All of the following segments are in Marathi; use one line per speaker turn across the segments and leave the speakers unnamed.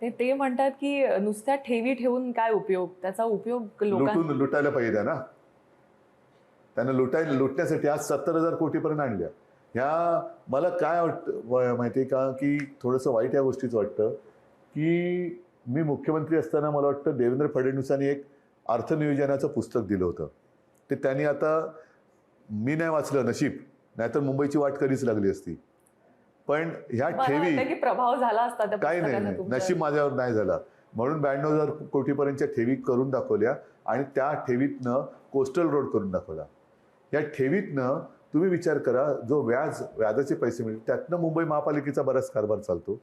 ते म्हणतात की नुसत्या ठेवी ठेवून काय उपयोग, त्याचा उपयोग
लुटायला पाहिजे ना. त्यांना लुटण्यासाठी आज 70,000 कोटीपर्यंत आणल्या. ह्या मला काय वाटतं माहिती आहे का, की थोडंसं वाईट या गोष्टीच वाटतं की मी मुख्यमंत्री असताना मला वाटतं देवेंद्र फडणवीसांनी एक अर्थनियोजनाचं पुस्तक दिलं होतं. ते त्यांनी आता मी नाही वाचलं, नशीब, नाहीतर मुंबईची वाट कधीच लागली असती. पण ह्या ठेवी
की प्रभाव झाला असता त्या
काही नाही, नशीब माझ्यावर नाही झाला. म्हणून 92,000 कोटीपर्यंतच्या ठेवी करून दाखवल्या आणि त्या ठेवीतनं कोस्टल रोड करून दाखवला. या ठेवीतनं तुम्ही विचार करा, जो व्याजाचे पैसे मिळतील त्यातनं मुंबई महापालिकेचा बराच कारभार चालतो.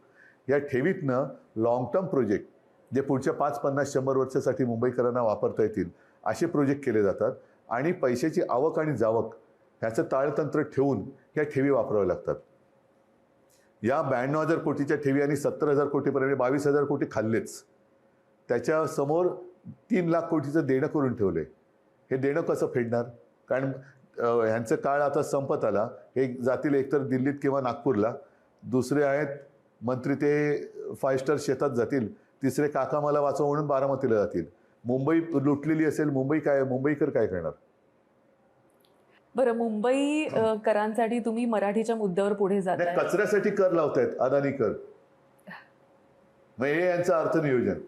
या ठेवीतनं लॉंग टर्म प्रोजेक्ट जे पुढच्या 5, 50, 100 वर्षासाठी मुंबईकरांना वापरता येतील असे प्रोजेक्ट केले जातात आणि पैशाची आवक आणि जावक ह्याचं ताळतंत्र ठेवून ह्या ठेवी वापराव्या लागतात. या 92,000 कोटीच्या ठेवी आणि 70,000 कोटीपर्यंत 22,000 कोटी खाल्लेच. त्याच्या समोर 3 लाख कोटीचं देणं करून ठेवले. हे देणं कसं फेडणार? कारण ह्यांचं काळ आता संपत आला. हे जातील एकतर दिल्लीत किंवा नागपूरला, दुसरे आहेत मंत्री ते 5 स्टार शेतात जातील, तिसरे काका मला वाचव म्हणून बारामतीला जातील. मुंबई लुटलेली असेल, मुंबईकर काय करणार?
बरं, मुंबई करांसाठी तुम्ही मराठीच्या मुद्द्यावर पुढे जाताय.
कचऱ्यासाठी कर लावतायत, अदानी कर. मग हे यांचं अर्थनियोजन.